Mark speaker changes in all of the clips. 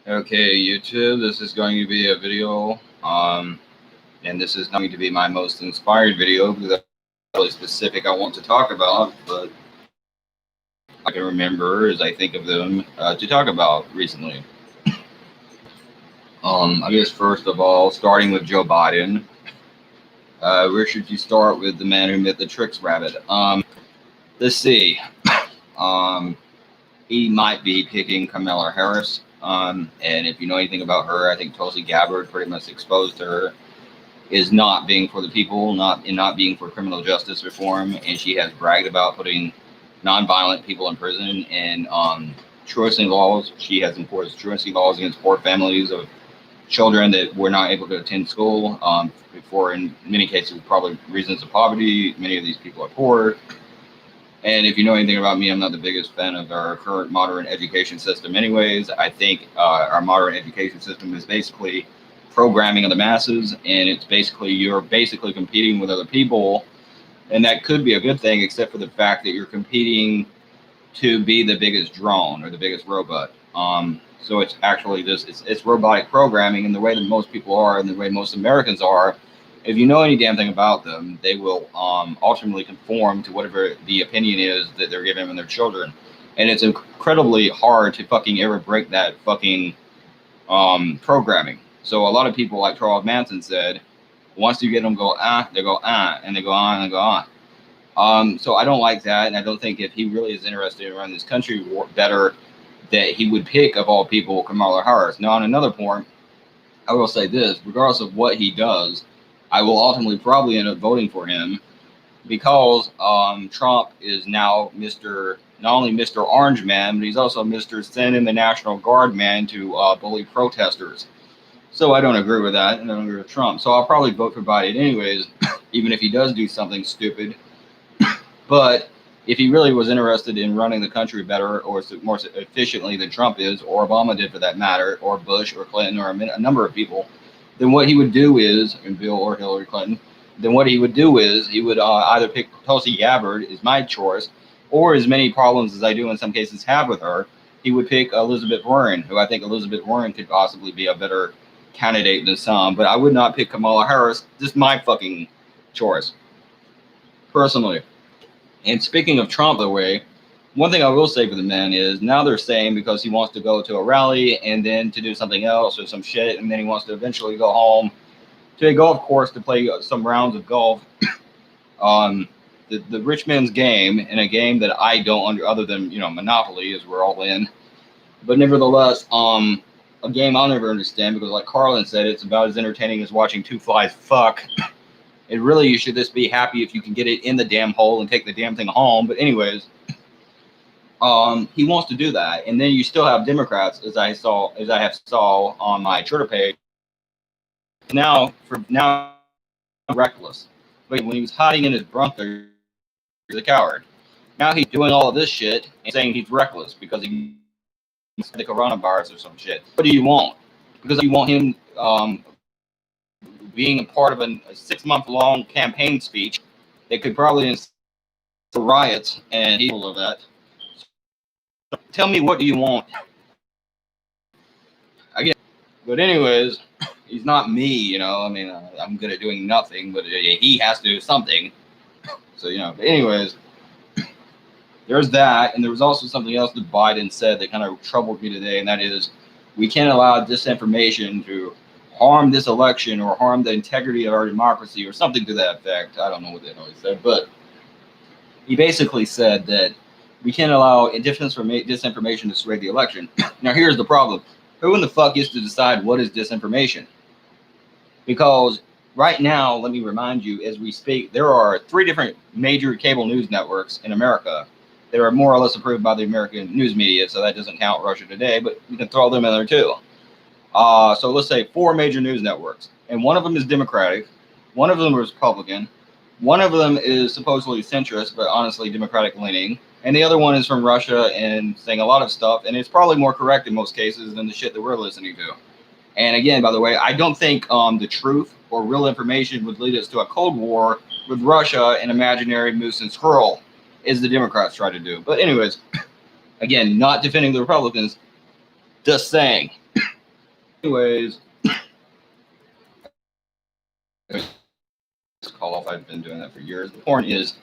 Speaker 1: Okay, YouTube, this is going to be a video, and this is going to be my most inspired video because that's really specific I want to talk about, but I can remember as I think of them to talk about recently. I guess first of all, starting with Joe Biden, where should you start with the man who met the tricks rabbit? Let's see. Um, he might be picking Kamala Harris. And if you know anything about her, I think Tulsi Gabbard pretty much exposed her is not being for the people, not being for criminal justice reform, and she has bragged about putting nonviolent people in prison and truancy laws. She has enforced truancy laws against poor families of children that were not able to attend school for, in many cases, probably reasons of poverty. Many of these people are poor. And if you know anything about me, I'm not the biggest fan of our current modern education system anyways. I think our modern education system is basically programming of the masses, and it's basically, you're basically competing with other people. And that could be a good thing, except for the fact that you're competing to be the biggest drone or the biggest robot. So it's actually just, it's robotic programming, and the way that most people are and the way most Americans are, if you know any damn thing about them, they will ultimately conform to whatever the opinion is that they're giving them their children. And it's incredibly hard to fucking ever break that fucking programming. So a lot of people, like Charles Manson said, once you get them go, they go, and they go on and go on. So I don't like that. And I don't think if he really is interested in running this country better, that he would pick, of all people, Kamala Harris. Now, on another point, I will say this, regardless of what he does, I will ultimately probably end up voting for him because Trump is now not only Mr. Orange Man, but he's also Mr. Send in the National Guard man to bully protesters. So I don't agree with that, and I don't agree with Trump. So I'll probably vote for Biden anyways, even if he does do something stupid. But if he really was interested in running the country better or more efficiently than Trump is, or Obama did for that matter, or Bush or Clinton or a number of people, then what he would do is, and Bill or Hillary Clinton, then what he would do is he would either pick Tulsi Gabbard, is my choice, or as many problems as I do in some cases have with her, he would pick Elizabeth Warren, who I think Elizabeth Warren could possibly be a better candidate than some, but I would not pick Kamala Harris. Just my fucking choice, personally. And speaking of Trump, by the way, one thing I will say for the man is now they're saying because he wants to go to a rally and then to do something else or some shit, and then he wants to eventually go home to a golf course to play some rounds of golf. The rich man's game, in a game that I don't other than Monopoly, as we're all in, but nevertheless, a game I'll never understand because, like Carlin said, it's about as entertaining as watching two flies fuck. And really, you should just be happy if you can get it in the damn hole and take the damn thing home. But anyways, he wants to do that, and then you still have Democrats, as I have saw on my Twitter page. Now reckless, but when he was hiding in his bunker, he's a coward. Now he's doing all of this shit and saying he's reckless because he the coronavirus or some shit. What do you want? Because you want him being a part of a 6-month-long campaign speech that could probably incite riots and evil of that. So tell me, what do you want? Again, but anyways, he's not me, I mean, I'm good at doing nothing, but he has to do something. So, but anyways, there's that. And there was also something else that Biden said that kind of troubled me today, and that is we can't allow disinformation to harm this election or harm the integrity of our democracy or something to that effect. I don't know what the hell he said, but he basically said that we can't allow disinformation to sway the election. Now, here's the problem. Who in the fuck gets to decide what is disinformation? Because right now, let me remind you, as we speak, there are 3 different major cable news networks in America that are more or less approved by the American news media, so that doesn't count Russia Today, but you can throw them in there too. So let's say 4 major news networks, and one of them is Democratic, one of them is Republican, one of them is supposedly centrist, but honestly Democratic leaning, and the other one is from Russia and saying a lot of stuff, and it's probably more correct in most cases than the shit that we're listening to. And again, by the way, I don't think the truth or real information would lead us to a Cold War with Russia and imaginary moose and squirrel, as the Democrats try to do. But anyways, again, not defending the Republicans, just saying. anyways, call off. I've been doing that for years. The point is,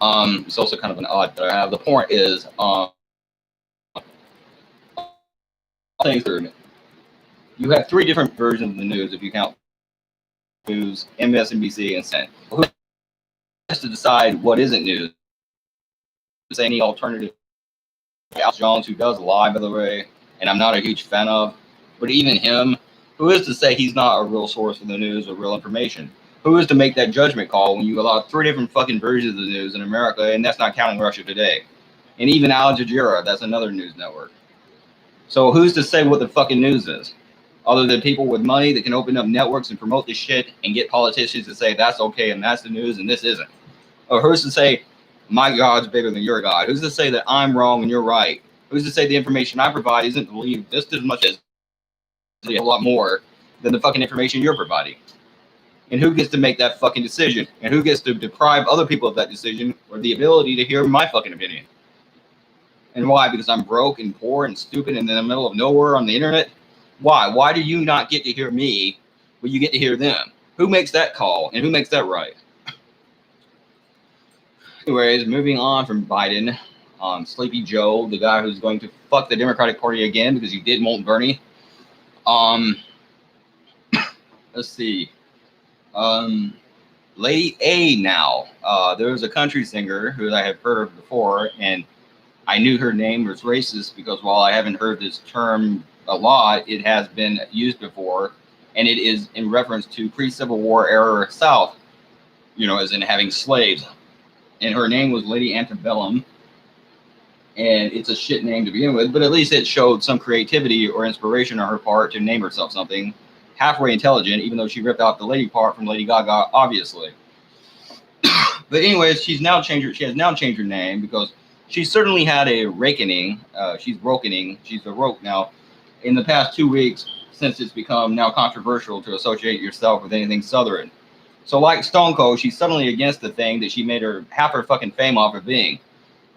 Speaker 1: it's also kind of an odd that I have. The point is, things are, you have three different versions of the news if you count news, MSNBC, and CNN. Who has to decide what isn't news? Is any alternative? Alex Jones, who does lie, by the way, and I'm not a huge fan of, but even him, who is to say he's not a real source of the news or real information? Who is to make that judgment call when you allow three different fucking versions of the news in America, and that's not counting Russia Today, and even Al Jazeera, that's another news network. So who's to say what the fucking news is? Other than people with money that can open up networks and promote this shit and get politicians to say that's okay and that's the news and this isn't. Or who's to say my God's bigger than your God? Who's to say that I'm wrong and you're right? Who's to say the information I provide isn't believed just as much as a lot more than the fucking information you're providing? And who gets to make that fucking decision? And who gets to deprive other people of that decision or the ability to hear my fucking opinion? And why? Because I'm broke and poor and stupid and in the middle of nowhere on the internet? Why? Why do you not get to hear me, but you get to hear them? Who makes that call and who makes that right? Anyways, moving on from Biden, Sleepy Joe, the guy who's going to fuck the Democratic Party again because he did Molten Bernie. Let's see. Lady A now. There was a country singer who I have heard of before, and I knew her name was racist because while I haven't heard this term a lot, it has been used before, and it is in reference to pre-Civil War era South, as in having slaves. And her name was Lady Antebellum, and it's a shit name to begin with, but at least it showed some creativity or inspiration on her part to name herself something halfway intelligent, even though she ripped off the lady part from Lady Gaga, obviously. But anyways, she has now changed her name because she certainly had a rakening. She's a roke now in the past 2 weeks since it's become now controversial to associate yourself with anything Southern. So like Stone Cold, she's suddenly against the thing that she made half her fucking fame off of being.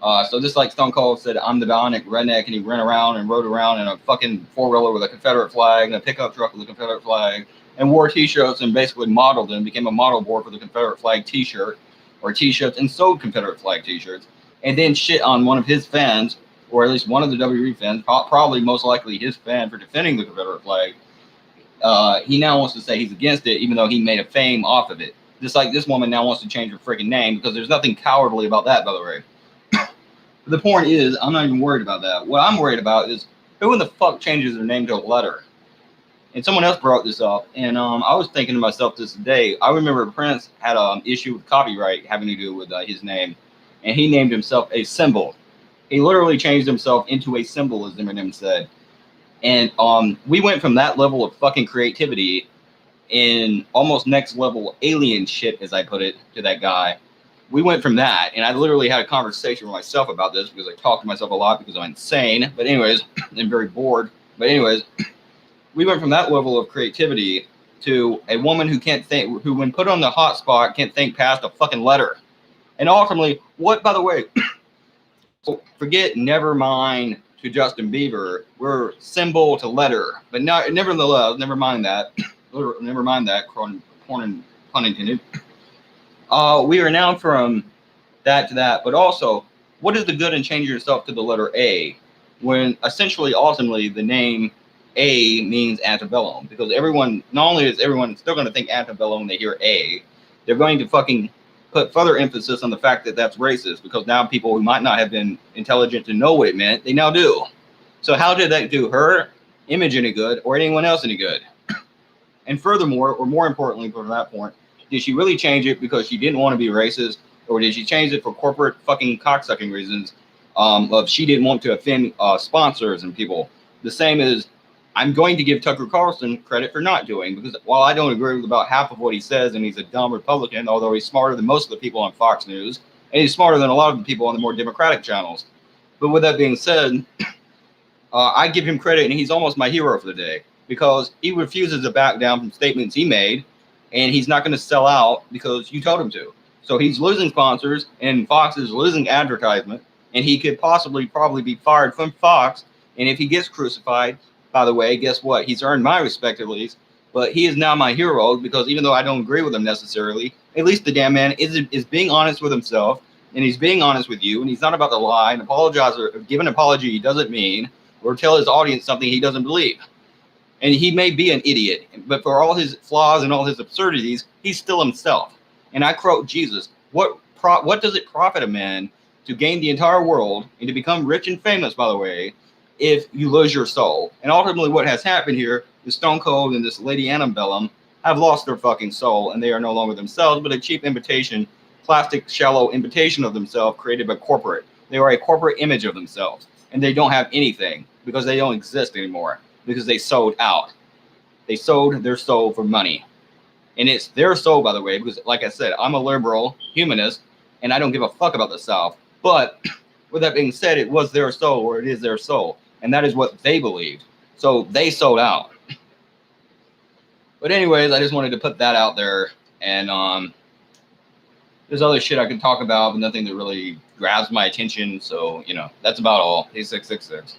Speaker 1: So just like Stone Cold said, I'm the bionic redneck, and he ran around and rode around in a fucking four-wheeler with a Confederate flag and a pickup truck with a Confederate flag and wore T-shirts and basically modeled and became a model board for the Confederate flag T-shirt or T-shirts and sold Confederate flag T-shirts and then shit on one of his fans, or at least one of the WWE fans, probably most likely his fan, for defending the Confederate flag. He now wants to say he's against it, even though he made a fame off of it. Just like this woman now wants to change her freaking name, because there's nothing cowardly about that, by the way. The point is, I'm not even worried about that. What I'm worried about is who in the fuck changes their name to a letter? And someone else brought this up, and I was thinking to myself this day. I remember Prince had an issue with copyright having to do with his name, and he named himself a symbol. He literally changed himself into a symbol, as Eminem said. And we went from that level of fucking creativity in almost next level alien shit, as I put it, to that guy. We went from that, and I literally had a conversation with myself about this because I talk to myself a lot because I'm insane. But anyways, I'm very bored. But anyways, we went from that level of creativity to a woman who can't think, who when put on the hot spot can't think past a fucking letter. And ultimately, what, by the way, so forget never mind to Justin Bieber, we're symbol to letter. But nevertheless, never mind that. Never mind that, pun intended. We are now from that to that, but also, what is the good in changing yourself to the letter A when essentially, ultimately, the name A means antebellum? Because everyone, not only is everyone still going to think antebellum when they hear A, they're going to fucking put further emphasis on the fact that that's racist, because now people who might not have been intelligent to know what it meant, they now do. So how did that do her image any good or anyone else any good? And furthermore, or more importantly from that point, did she really change it because she didn't want to be racist, or did she change it for corporate fucking cocksucking reasons of she didn't want to offend sponsors and people? The same as I'm going to give Tucker Carlson credit for not doing, because while I don't agree with about half of what he says, and he's a dumb Republican, although he's smarter than most of the people on Fox News, and he's smarter than a lot of the people on the more Democratic channels. But with that being said, I give him credit, and he's almost my hero for the day, because he refuses to back down from statements he made, and he's not going to sell out because you told him to. So he's losing sponsors, and Fox is losing advertisement, and he could probably be fired from Fox, and if he gets crucified, by the way, guess what? He's earned my respect at least. But he is now my hero because even though I don't agree with him necessarily, at least the damn man is being honest with himself, and he's being honest with you, and he's not about to lie and apologize or give an apology he doesn't mean or tell his audience something he doesn't believe. And he may be an idiot, but for all his flaws and all his absurdities, he's still himself. And I quote Jesus, what does it profit a man to gain the entire world and to become rich and famous, by the way, if you lose your soul? And ultimately what has happened here is Stone Cold and this Lady Antebellum have lost their fucking soul, and they are no longer themselves, but a cheap imitation, plastic, shallow imitation of themselves created by corporate. They are a corporate image of themselves, and they don't have anything because they don't exist anymore because they sold out. They sold their soul for money. And it's their soul, by the way, because like I said, I'm a liberal humanist, and I don't give a fuck about the South. But with that being said, it was their soul, or it is their soul. And that is what they believed. So they sold out. But anyways, I just wanted to put that out there. And there's other shit I could talk about, but nothing that really grabs my attention. So, that's about all. Hey, 666.